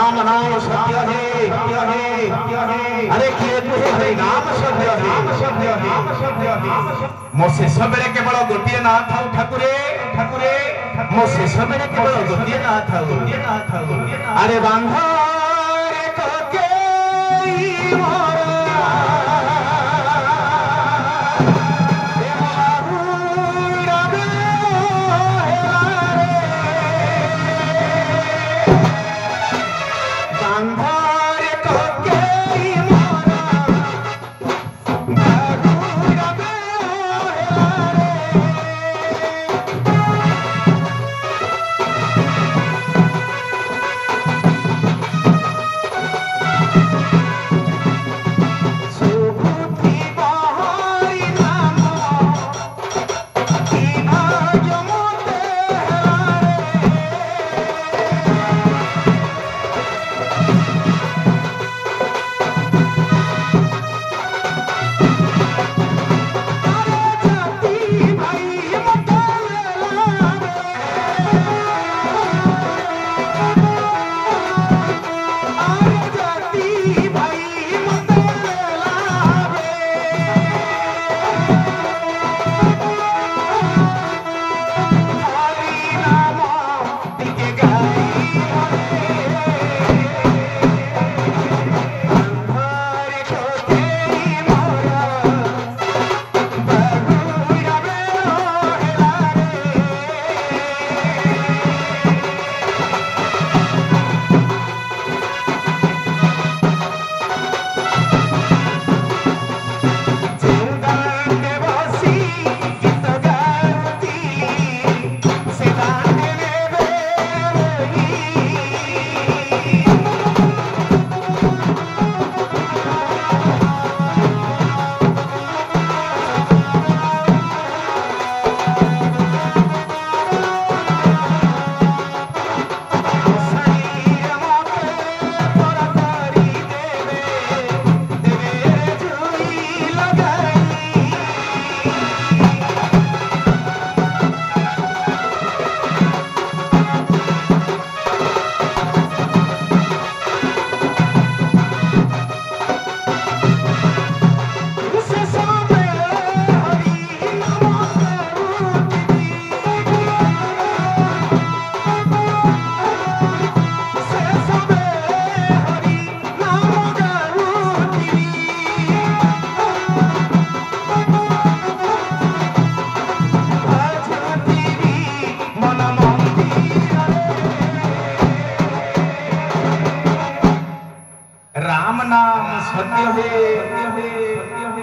राम नाम सत्य है। अरे किए तुहे हरि नाम सत्य है। मो शेष बेले केवल गोटे ना था ठाकुरे ठाकुरे मो शेष बेले केवल गोटे ना था अरे बांध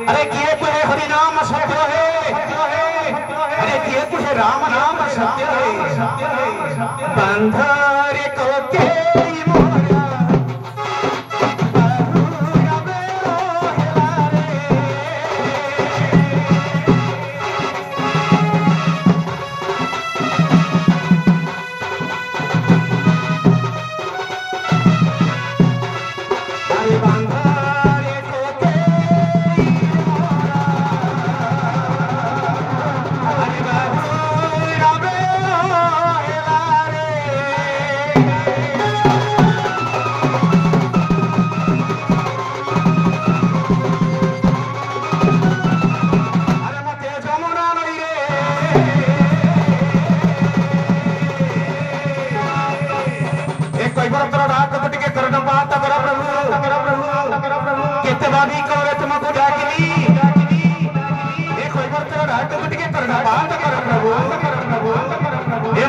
अरे किए तुहे हरि नाम सत्य है। अरे किए तुहे राम नाम सत्य है। बंधर को के मोरा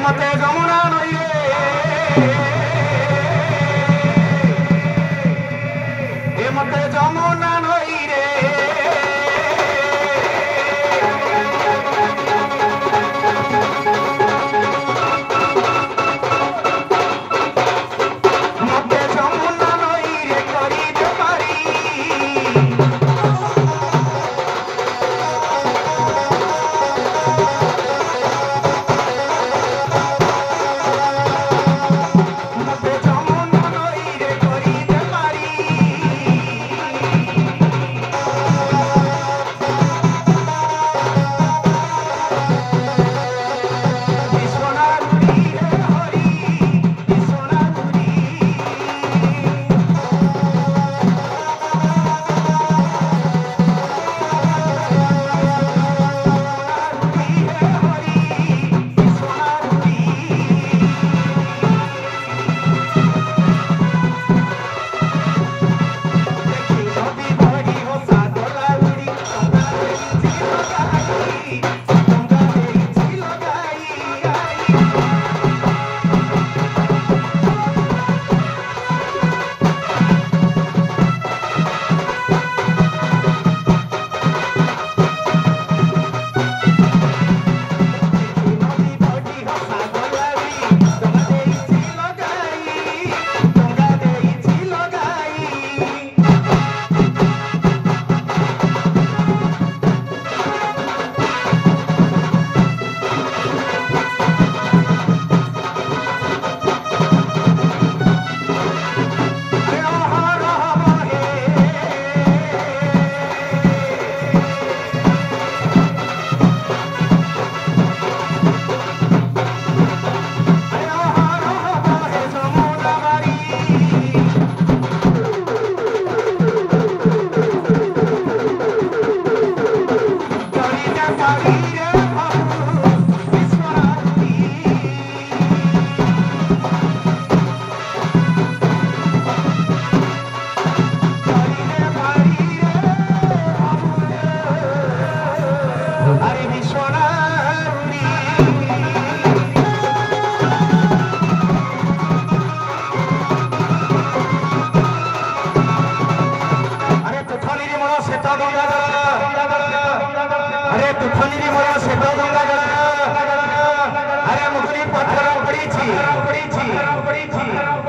मते जमुना नई रे मते जमुना नई रे मते जमुना नई रे करी दे पारी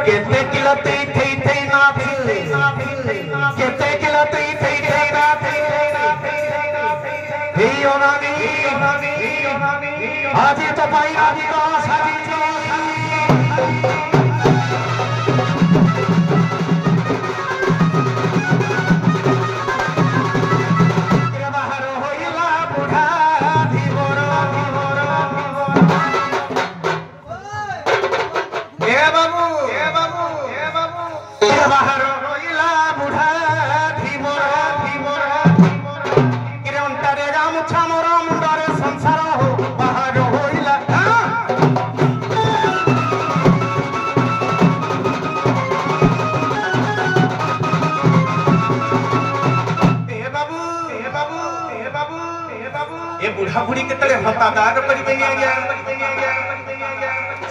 केते किलो तेई थई थई नाथ केते किलो तेई थई थई नाथ हे ओनानी आज तो पाई आज तो साजी बुढ़ा बुढ़ी के हतादार करेंगे आज्ञा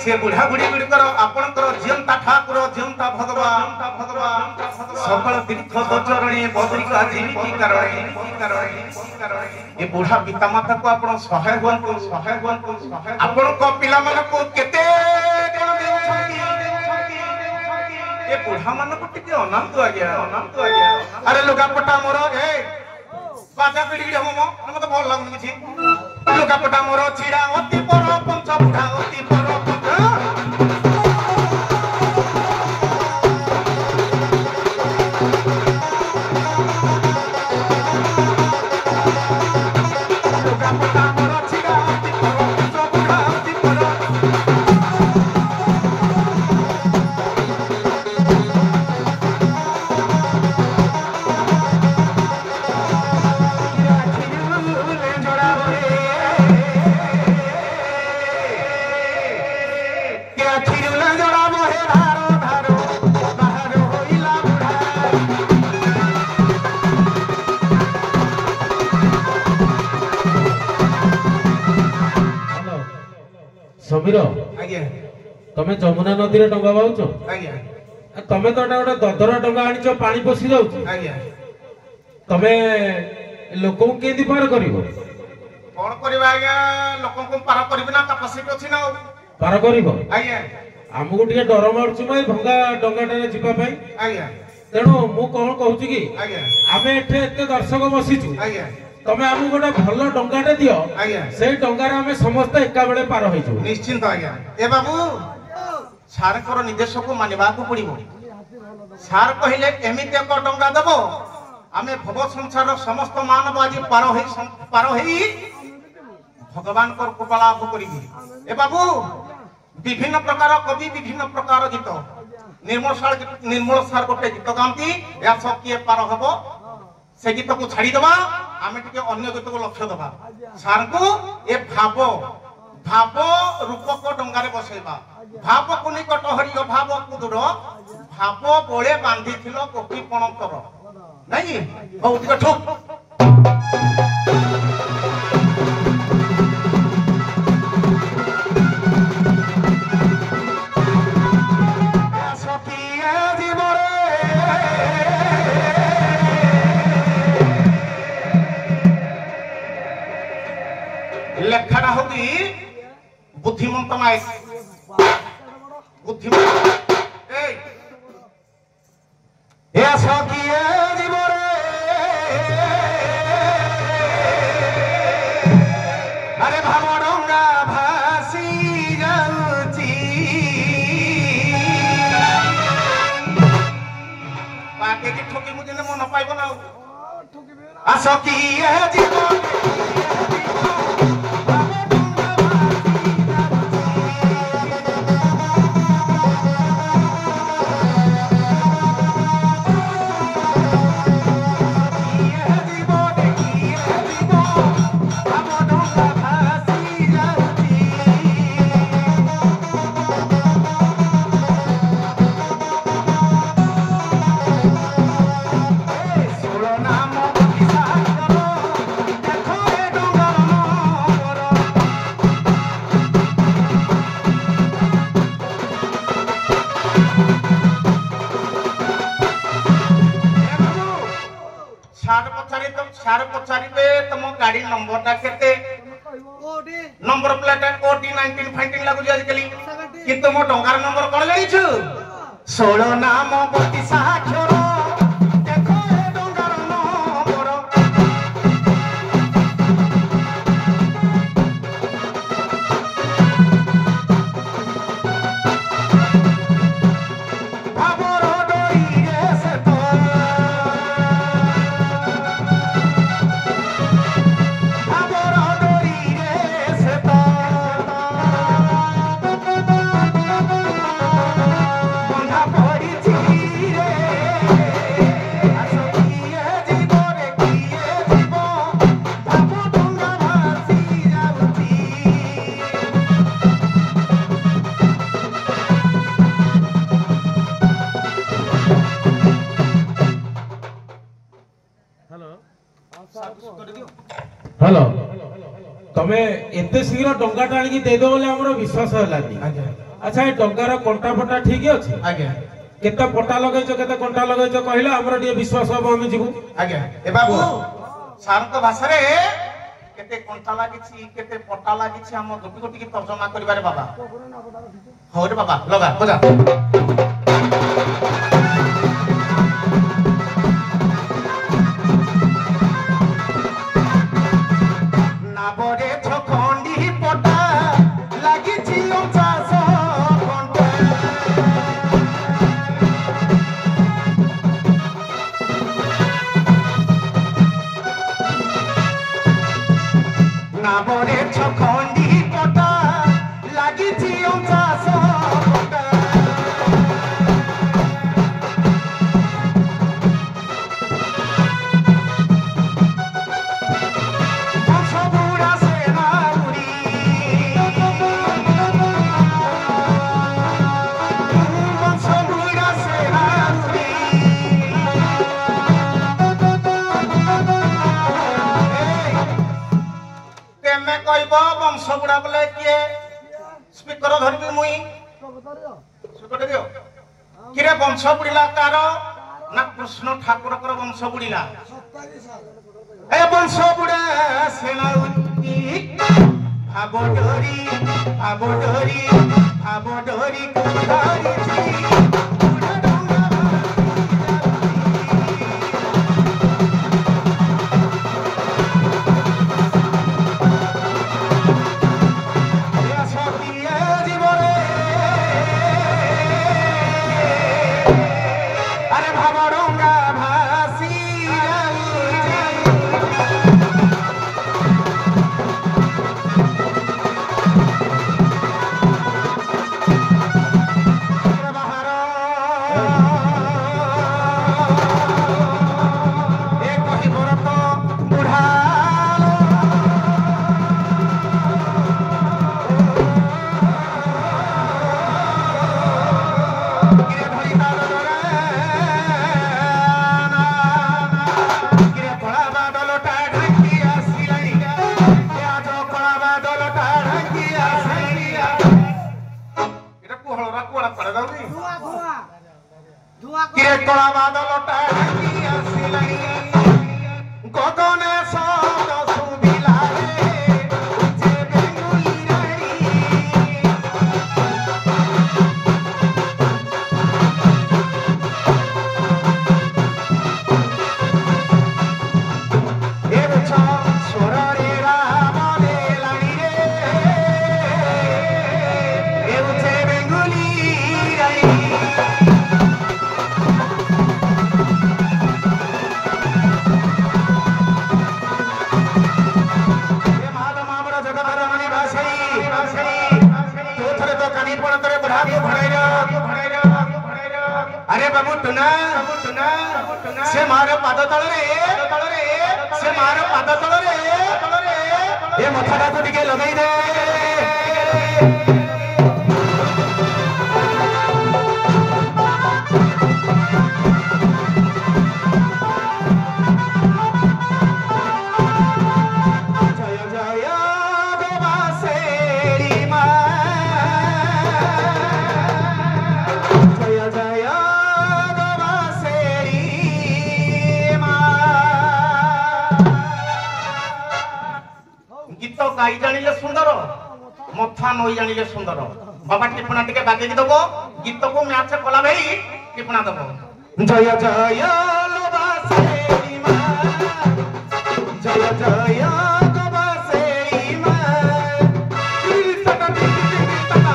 से बुढ़ा बुढ़ी गुड़िकर आपणकर जीवंता ठाकुर जीवंता भगवान सकल तीर्थ चरणी बद्रिका जीविकी कारण ये बुढ़ा पिता माता को आपण सहाय हुअंतु आपण को पिला मन को केते कोन देउछंती ये बुढ़ा मन को टिके अनंत आज्ञा अरे लुगापटा मोर ए बाजा पीड़ी हम मत भल लागुनी किछि लुगापटा मोर छिड़ा अति पर पंच बुढ़ा अति पर समीर आज्ञा तमे जमुना नदी रे डंगा बाउचो आज्ञा तमे तो गोटे ददरा डंगा आनिचो पानी पसी जाउची आज्ञा तमे लोक को केदी पार करिवो कोन करबा आज्ञा लोक को पार करबी ना कैपेसिटी अछि ना पार करिवो आज्ञा हमको टिके डर मारछु मई भंगा डंगाटा रे जिबा पई आज्ञा तेणु मु कोन कहूची कि आज्ञा आमे एठे एते दर्शक बसिछु आज्ञा तमे हमको गोटे भलो डंगाटे दियो आज्ञा सेई डंगारे आमे समस्त एका बेले पार होई जु निश्चिंत आज्ञा ए बाबू सार कर निर्देश को मानिबा को पड़िबो सार कहिले एमिति एक डंगा देबो आमे भव संसार समस्त मानव आज पार होई भगवान को कृपा लाभ करिबी ए बाबू विभिन्न प्रकार कवि विभिन्न प्रकार गीत निर्मल सार गोटे गीत गांती या सब किए पार हबो से गीत को छाड़ी दबा आमे टिके अन्य गीत को लक्ष्य दबा सार को ए भाव रूप को डंगारे बसैबा भाव को निकट हरि भाव कुदुर भाव बोले बांधी थिलो कोपी पणतर नहीं बहुत ठोक लेखाटा होगी बुद्धिमंत माइस बुद्धिमंत ए सखिए जीवरे अरे भावडंगा भासी जाउची पाके की ठोकी मुझे न मन पाइबो ना आ सखिए जीवरे सार पचारिबे तुम गाड़ी नंबर टा केते नंबर प्लेट ओडी 19 फाइटिंग लागु आज कली किंतु मो डंगार नंबर कोन जाइछु ଷୋଳ ନାମ 32 ଅକ୍ଷର ଦେଖ ଏ ଡଙ୍ଗାର ନମ୍ବର ଭାବର ଡୋରିରେ ସେ ତ ଭାବର ଡୋରିରେ ସେ ତ ବନ୍ଧା ପଡ଼ିଛି ରେ ଆସ କିଏ ଯିବ ରେ କିଏ ଯିବ ଭାବ ଡଙ୍ଗା ଭାସି ଯାଉଛି हेलो तमे एते शीघ्र डंगा टाणी देदो बोले हमरो विश्वास हलानी अच्छा ए डंगार कंटा फटा ठीक अछि आज्ञा केते पटा लगैछ केते कंटा लगैछ कहले हमरो टिए विश्वास हो हम जीवु आज्ञा ए बाबू सारंत भाषा रे केते कंटा लागिछि केते पटा लागिछि हम गोटी गोटी की तर्जमा करिबारे बाबा हो रे बाबा लगा बजा नाबरे छखंडी पटा लागिछि 50 घंटा नाबरे छखंडी पटा लागिछि 50 घंटा सबुरा से नाउरी सबुरा से नाउरी तेमे कहब वंशगुड़ा बोले किए स्पीकर धरबी मुई स्पीकर दियो किरे वंश बुड़िला कार ना कृष्ण ठाकुर वंश बुड़िला ए वंश बुड़ा सेनाउती भाव डोरी भाव डोरी भाव डोरी कुधारी बुढ़ा डोंगा या सतिए जीवरे अरे भाव डोंगा भासी कला बादलटा ढाकी आसिलानी गगने सद सुबिला रे जे बेंगुली रानी ए बचा सोरारे रामने लानी रे ए जे बेंगुली रानी अरे बाबू टुना से मारे पाद तळे से मारे पाद तळे ए मथाटा को टिके लगाई दे जय जय गोवासेरी मा जय जय गोवासेरी मा गीत गाई जानिले सुंदर मथा नई जानिले सुंदर बाबा टिपणा टिके बागेकी दबो गीत को मैच कला भाई टिप्पणा दब जय जय लोबासेरी मां जय जय लोबासेरी मां कीर्तन कीर्तन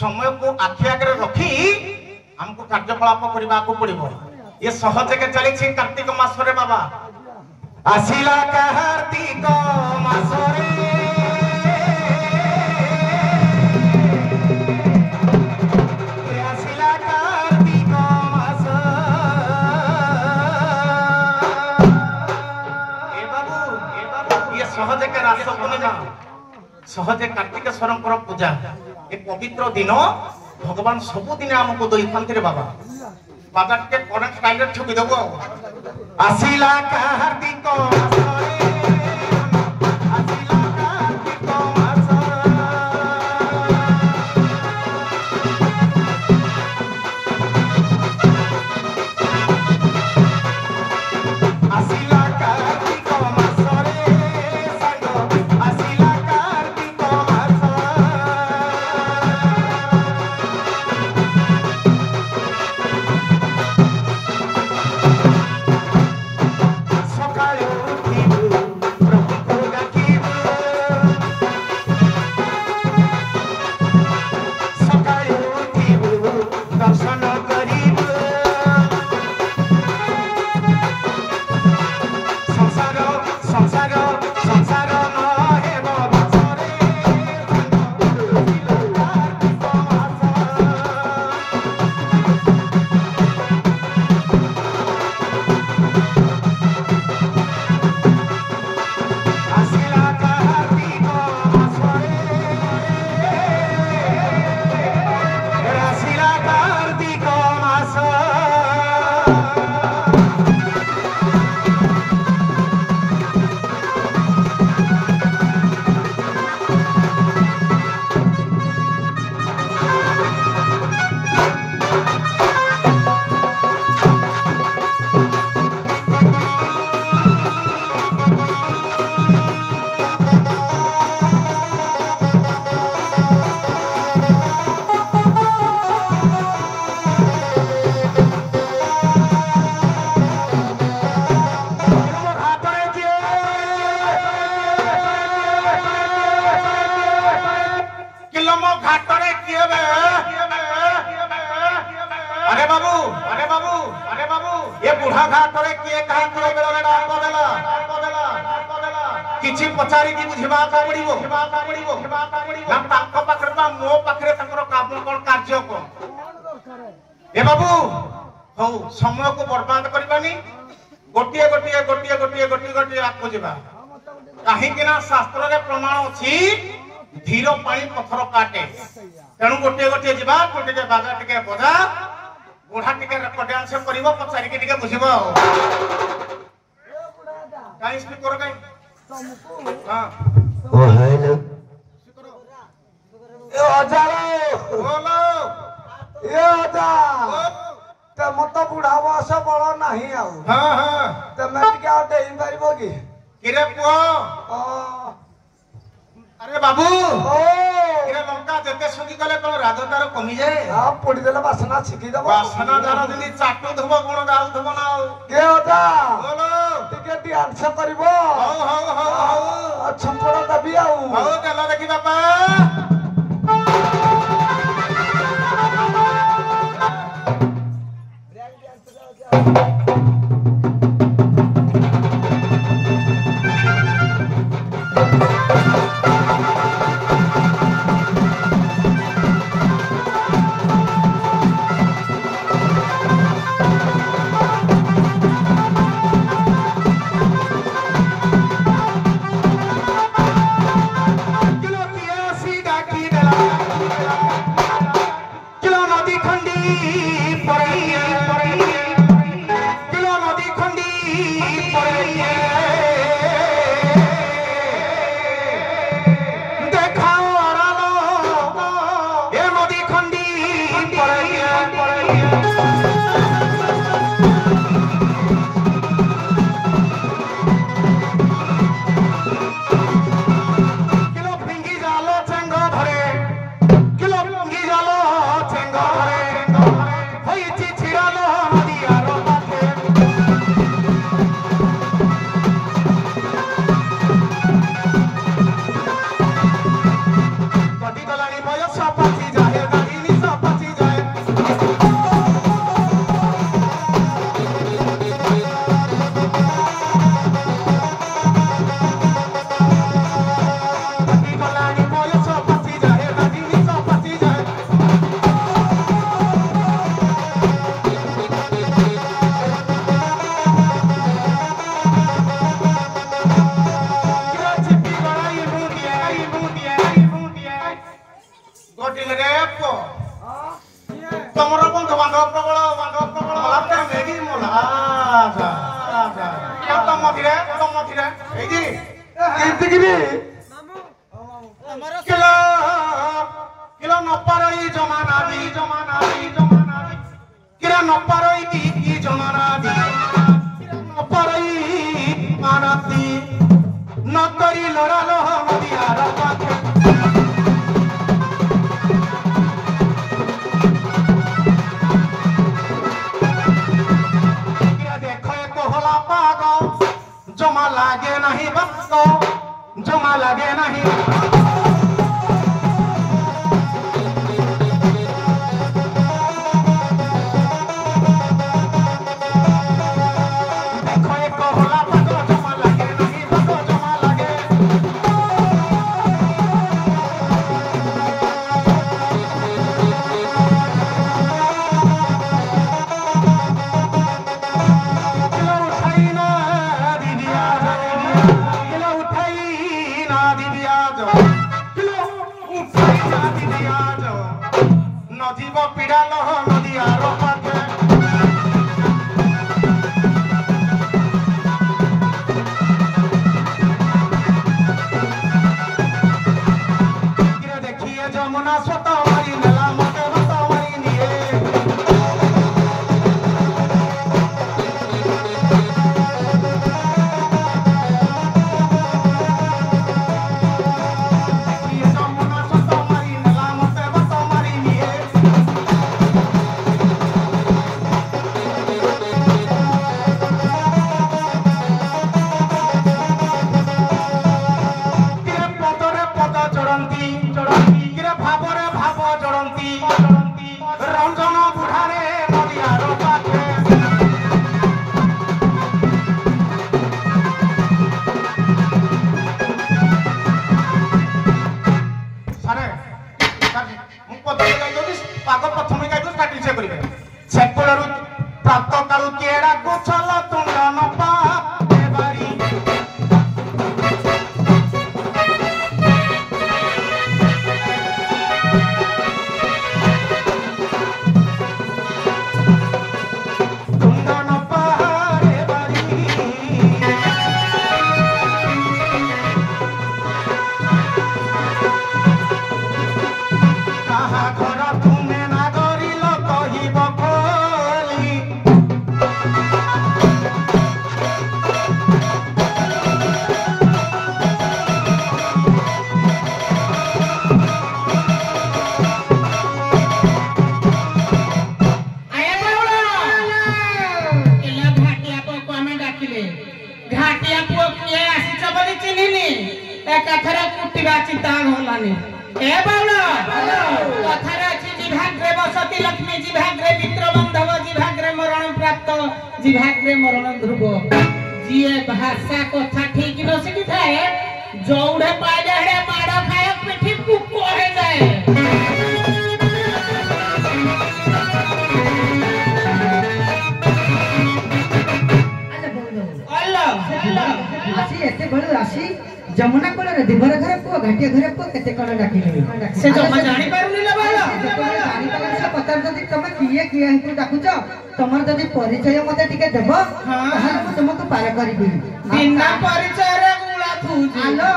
समय को आखि आगे रखी हमको कार्यकलाप करने को पड़ो ये सहज के चली कार्तिक मासरे बाबा आसिला कार्तिक मासरे आसिला कार्तिक मास ए बाबू ये सहज के रास पूर्णिमा सहज कार्तिकेश्वर पूजा ए पवित्र दिन भगवान सबुदिन आमको दई खाते बाबा बाबा टे करेक्ट स्टाइल रे ठोकी देबो आसिला कार्तिक मासरे आसिला कार्तिक मास आसिला कार्तिक मासरे संग आसिला कार्तिक मास ये बुढ़ा घाट करे किए कहा किए बेला डाको देला किछि पचारि की बुझिबा का पड़िबो ना ताको पाखरे बा मो पाखरे तकर काम कोन कार्य कोन ए बाबू हो समय को बर्बाद करबानी गोटिए गोटिए गोटिए गोटिए गोटिए गोटिए आको जिबा काहे कि ना शास्त्र रे प्रमाण अछि धीर पानी पत्थर काटे तेणु गोटे गोटे जीवा गोटे के बाजा टिके बजा बुढ़ा टिके डांस करिवो पचारि के टिके बुझिबो काई स्पीक करो काई हां ओ हेलो ए अजारो बोलो ए अजा ते मत बुढ़ा बस बड़ नाही आउ हां हां ते मैं टिके आ देई पारिबो की किरे पुओ अरे बाबू ओ किरे लंका जते सुगी गले कोन राजदार कमी जाए आ पड़ी देला बासना छिकी दबो बासना दारा दिनी चाटू धबो कोन गाउ धबो ना के अजा बोलो टिके डांस करिवो हो छपड़ा दबी आउ हो चलो देखी बापा केड़ा कुचल तुंडा न पा देवारी तुंडा न पा देवारी कहा घर तुमे ना गरिल कहिब खोली घाटिया पुओ किए आसीच बोली चिन्हिनी एकाथरे कुटिबा चिंता होलानी ए बाउल कथारे अछि जिभाग्रे बसती लक्ष्मी जिभाग्रे मित्र बांधव जिभाग्रे मरण प्राप्त जिभाग्रे मरण ध्रुव जिए भाषा कथा ठीक न सिखि थाए जौड़े पाइले हेडे माड़ खाए पिठी कुको हे जाए आसी एते बड़ आसी जमुना कोल रे दिबर घर को घाटिया घर को केते कोन डाकिले से जमा जानि पारुनी ले बाला जानि पाले से पतर जदी तमे किए किए हिकु डाकुच तमर जदी परिचय मते टिके देबो ताहाले मु तुमको पार करिबी बिना परिचय रे गुला थूजी हेलो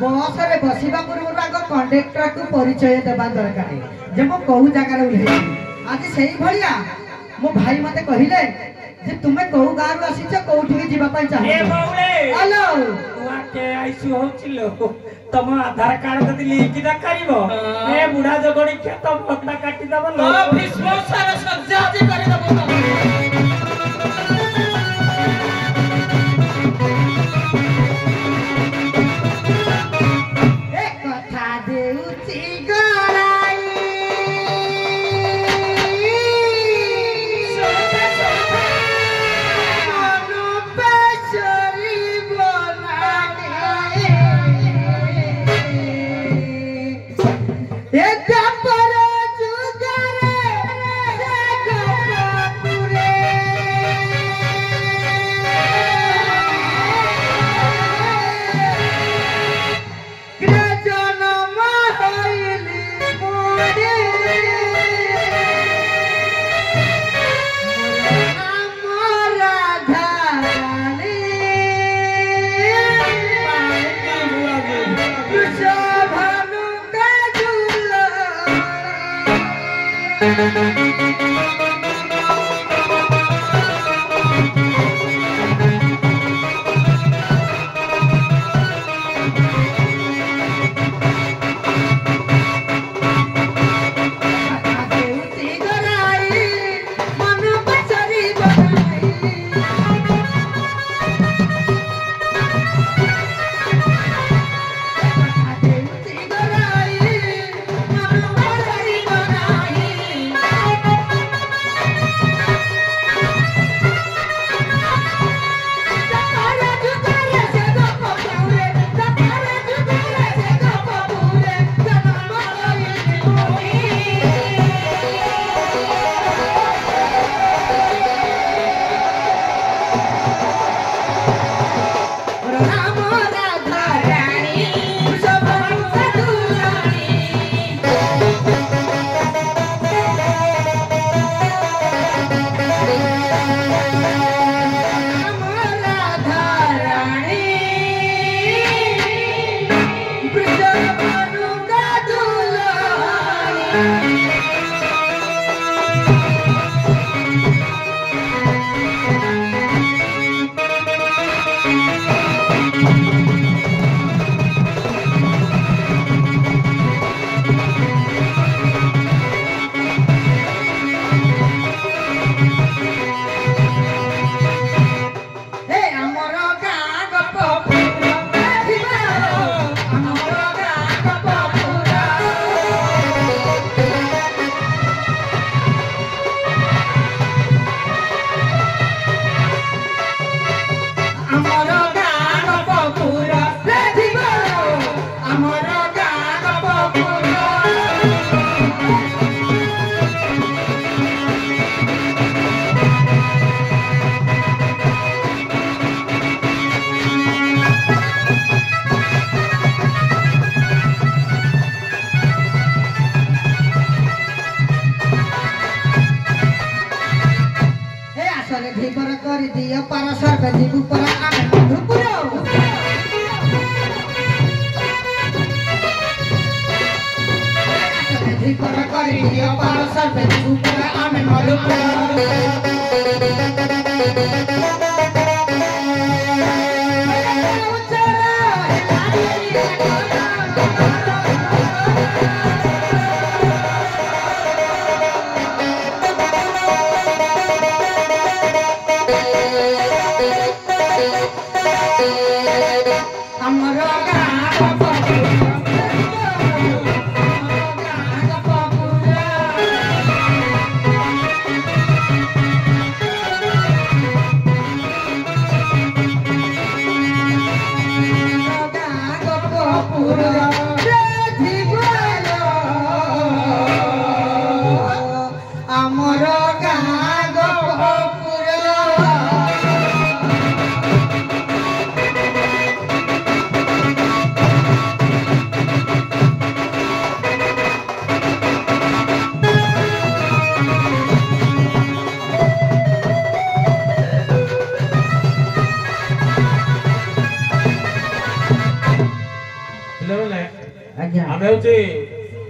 बस रे बसिबा पूर्व आग कंडक्टर को परिचय देबा दरकार जे मो कहू जगह रे उल्हे आज सेही भलिया मो भाई मते कहिले जे तुमे कहू गार आसीछ कोठी जीवा पई चाह ए बाउले हेलो तुआ के आईसी होचिलो तम आधार कार्ड जदी लिंक ना करिवो ए बुढ़ा जगणी खेत पत्ता काटी दबो ओ भीष्म सारा सज्जा जे करे दबो एक कथा देउची गराई बनाई କରି ଦିଅ ପାର ସର୍ବେ ଯିବୁ ପରା ଆମେ ମଧୁପୁର धिकर କରି ଦିଅ ପାର ସର୍ବେ ଯିବୁ ପରା ଆମେ ମଧୁପୁର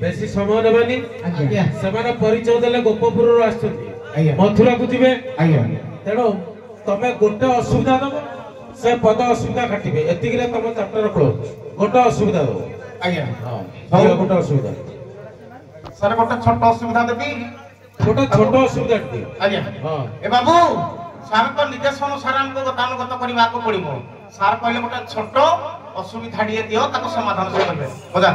बेसी समय नेबानी सेमाने परिचय देले गोपपुर आछथि मथुरा को जिवे तेणु तमे गोटे असुविधा दबो से पद असुविधा काटिबे एतिकिरे तम चैप्टर क्लोज गोटे असुविधा दबो हां गोटे असुविधा सर गोटे छोट असुविधा देबी गोटे छोट असुविधा दे हां ए बाबू सार को निर्देश अनुसार हमको गतानुगत करबा को पड़िबो सार कहले गोटे छोट असुविधा दिए दियो ताको समाधान से करबे मजा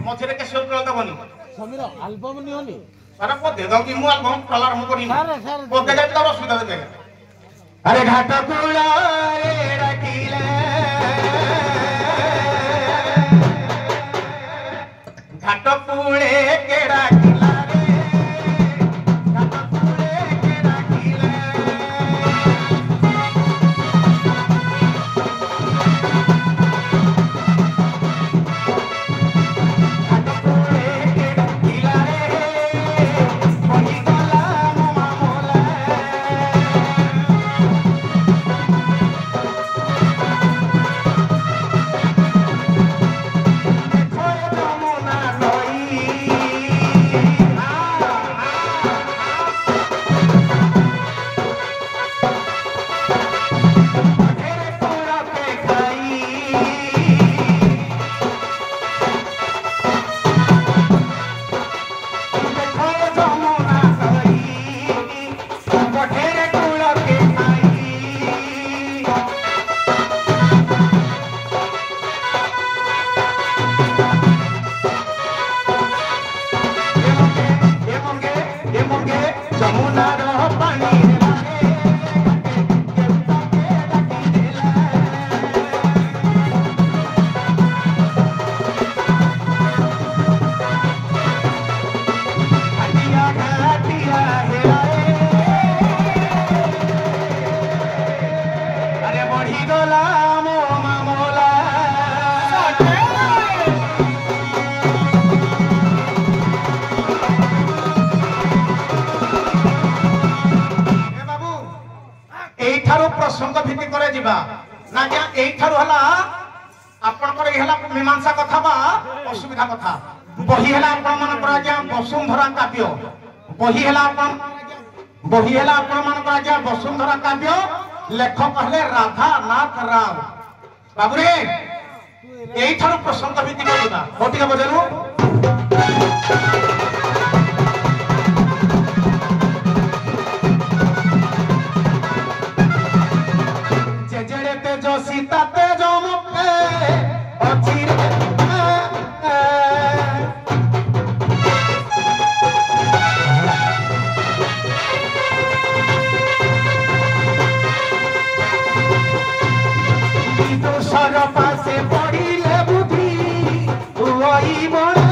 मझे के शोर करता बनी समीर एल्बम नहीं होनी सारा को दे दो कि मु एल्बम कलर मु करी को दे जाए तो असुविधा दे अरे घाट कुड़ा रे रखिले घाट कुड़े केड़ा किला रे घाट कुड़े केड़ा किला प्रसंग भित्ति करे जिबा ना क्या एई थारु हला आपन करे हला मीमांसा कथा बा असुविधा कथा बही हला आपन मन करा क्या वसुंधरा काव्य बही हला आपन मन करा क्या वसुंधरा काव्य लेखक कहले राधा नाथ राव बाबू रे एई थारु प्रसंग भित्ति करे जिबा कोटिका बजेनु सीता ते जो मुखे अचिर सर पासे पड़ी ले बुद्धि वही बड़ा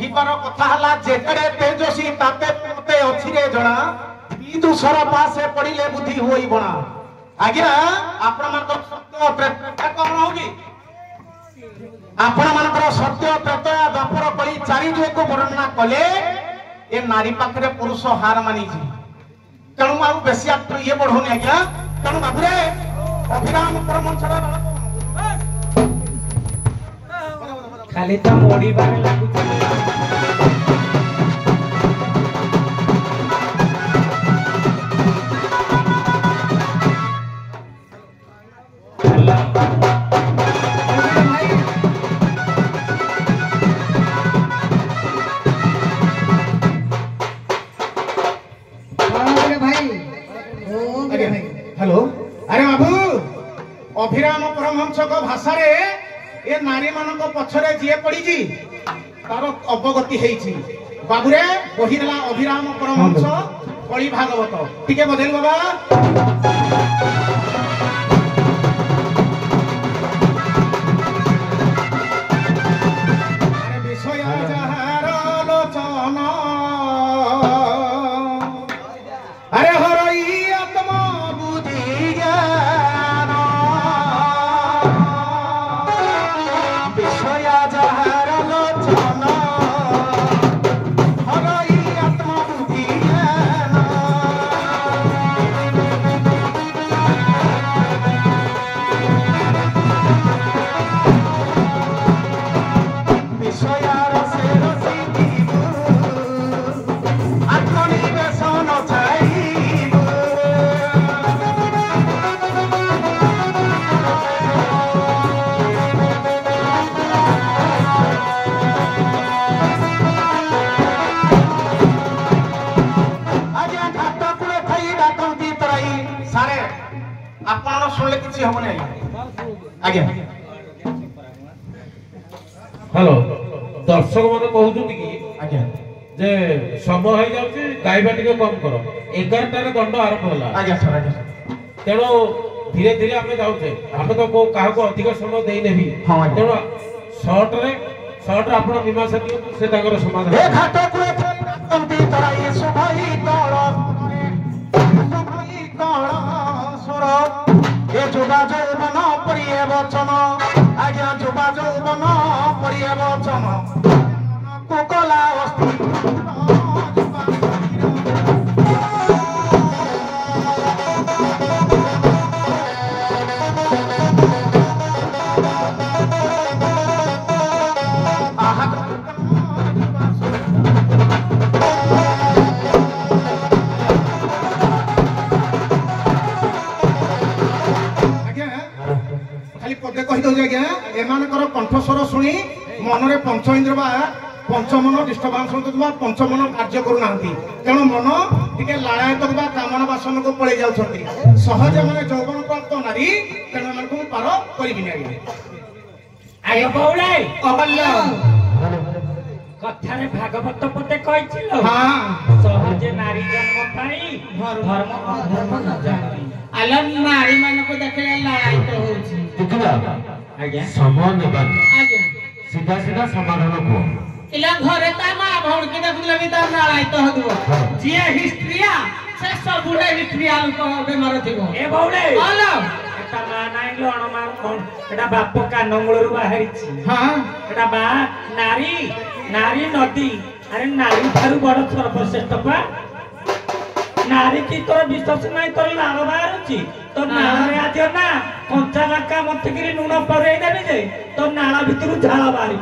कहिबार कथा हला जेतरे तेजसी ताते मते अछि रे जणा विदुषर पासे पडिले बुद्धि होई बणा आज्ञा आपण मानकर सत्य प्रेत कोन होगी आपण मानकर सत्य प्रेत द्वापर कली चारि जो को वर्णना कले ए नारी पाखरे पुरुष हार मानी जी तेणु आ बेसी ये बढ़ोनी आज्ञा तेणु बाबुरे अभिराम परमंशर खाली तो मोड़ी बारे लागुଛି हेलो अरे बाबू अभिराम परमहंस को भाषा रे ए नारी मान पछरे जीए पड़ी तार अवगति हेछि बाबूरे बहिरला अभिराम परमहंस कଳି भागवत टिके बदल बाबा अरे विषय जहार लोचन अरे हरई आत्मा बुद्धि ज्ञान विषय जहार लोचन हरई आत्मा बुद्धि ज्ञान विषय रसे रसी आत्मनिवेशन चाइब आज्ञा घाट कूले थई डाकंती तराई सारे आपण सुनले किछि हबो नै आज्ञा हेलो दर्शक मैंने कहते कि आज्ञा जे समय हो जाଉଛି ଗାଇବା ଟିକେ कम करो 11टार दंड आरंभ होला आज्ञा सर आज्ञा तेणु धीरे धीरे आम जाऊे आम तो क्या अधिक समय देनेबी हाँ, आज्ञा। तेणु सर्ट आप मीमांसा दिखाते से ए समाधान घाट कूले थई डाकंती तराई सुभई तळ सुभई तळ सुर ए जुबा जौवन परिये वचन आज्ञा जुबा जौवन परिये वचन कुकला अस्थि खाली पदे कही दौर आज्ञा एमानकर कंठस्वर शुणी मनरे पंच इंद्र बा पंचमन डिस्टर्बांस होता पंचमन कार्य करूना तेणु मन टे लालायत कामना बासन को पड़े जाऊँगी सहज मैंने यौवन प्राप्त नारी तेणु एम पार करी आयो बौले अमल्य कथारे भागवत पते कहिथिलो हाँ सहजे नारी जन्म पाई धर्म अधर्म न जानी आलन नारी मान को देखले लड़ाई तो होची देखिला आज्ञा समय नेबानी आज्ञा सीधा सीधा समाधान को इला घरे ता मा भौण के देखले भी ता लड़ाई तो हदो जे हिस्ट्रिया से सब बुढ़े हिस्ट्रिया को बेमार थिबो ए बौले आलो एटा मा नाइ लो अणमार कोन एटा बाप कानंगळरू बाहरिछि हाँ एटा बा नारी नारी नदी अरे नारी थारु बड़ सर्वश्रेष्ठ पा नारी की तोर विश्वास नहीं तोर लाल बाहरुछि तो नाला रे आदियो ना कंचा लंका मथगिरी नुण परेई देबे जे तो नाला भितरु झाला बाहरी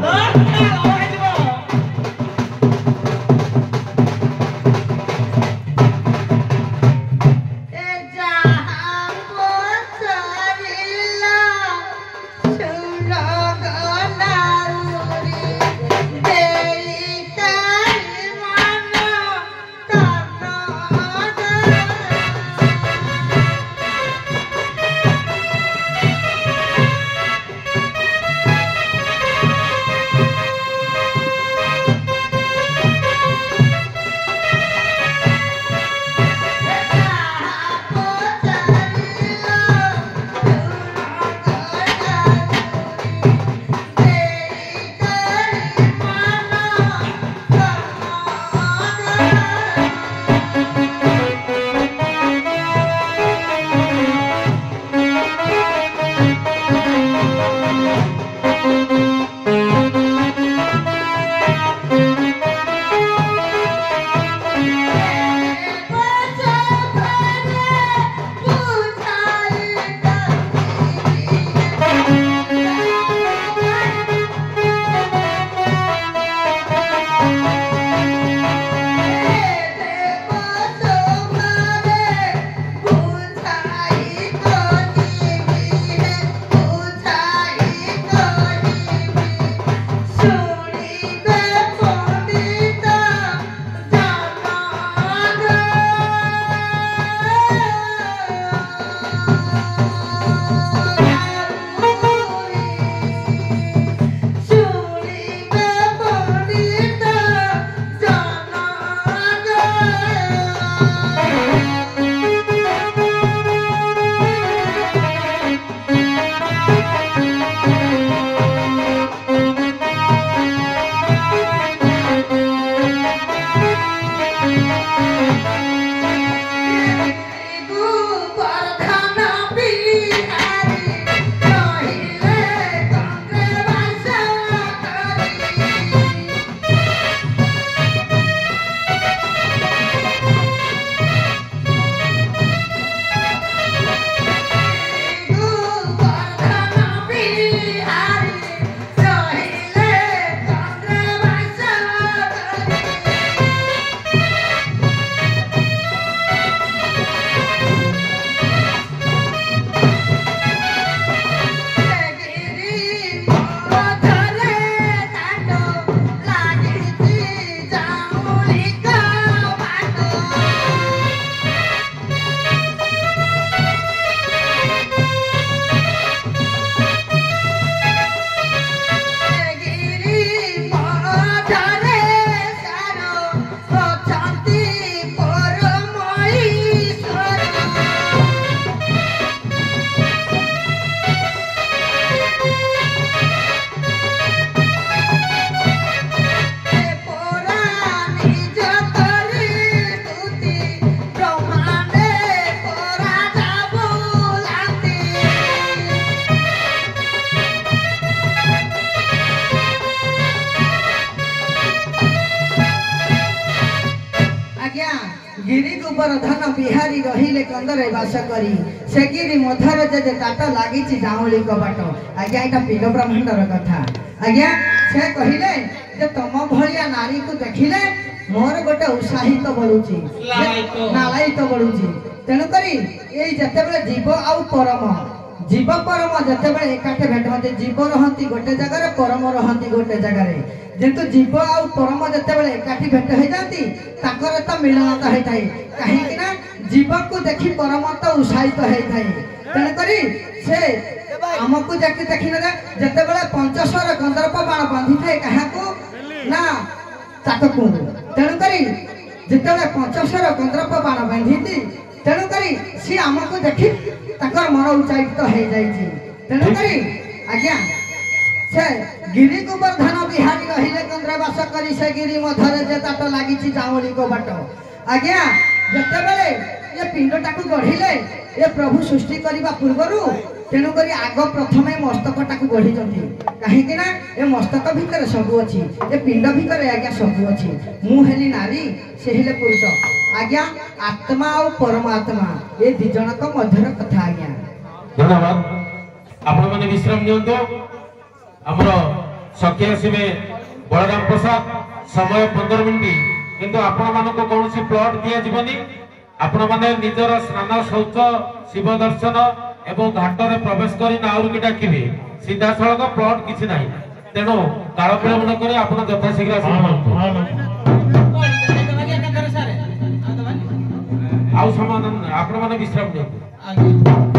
गोवर्धन बिहारी रहिले कंदरे वास करी से गिरी मधर जे ताट लागिछि जाउली कबाट आज्ञा एटा पिंड ब्रह्मांडर कथा आज्ञा से कहिले जे तम भलिया नारी को देखिले मोर गोटे उत्साहित बढुछि नालायित बढुछि तेणु करी एई जते बेले जीव आउ परम जीव परम जते बेले एकाठे भेट होते जीव रहंती गोटे जगह परम रहंती गोटे जगह जेतु जीव आउ परम जते बेले एकाठी भेट हो जाती ताकर तो मिलनता होइताई काहे कि ना जीव को देखि परम तो उत्साहित होइताई तेणु करी से हमकु देखि देखि न जते बेले पंचस्वर गंधर्प बाण बांधी थाए काहाकू ना ताककू तेणु करी जते बेले पंचस्वर गंधर्प बाण बांधीती तेणु करी सी हमकु देखि ताकर मन उच्चारित हो जाइछि तेणु करी आज्ञा से गिरी गोवर्धन बिहारी रहिले कंद्र वास करी से गिरी मधरे जे ताट लागिछि जाउली को बाट आज्ञा जते बेले ये पिंडटा को गढ़िले ये प्रभु सृष्टि करबा पूर्वरु तेणु करी आग प्रथमे मस्तकटा को गढ़ी जंती काहे कि ना ए मस्तक भितर सब अछि ए पिंड भितर आज्ञा सब अछि मु हेली नारी से हेले पुरुष आज्ञा आत्मा और परमात्मा ये दि जनक मध्यर कथा आज्ञा धन्यवाद आपण माने विश्राम नियंतो हमरो सखी आसीबे बलराम प्रसाद समय 15 मिनिट किंतु आपण मानको कोनोसी प्लॉट दिया जीवनी आपण माने निजर स्नान शौच शिव दर्शन एवं घाट रे प्रवेश करी नाउर की डाकिबे सीधा सड़क प्लॉट किछि नाही तेनो काल विलंब न करे आपण यथा शीघ्र आउ समाधान आपण माने विश्राम नियंतो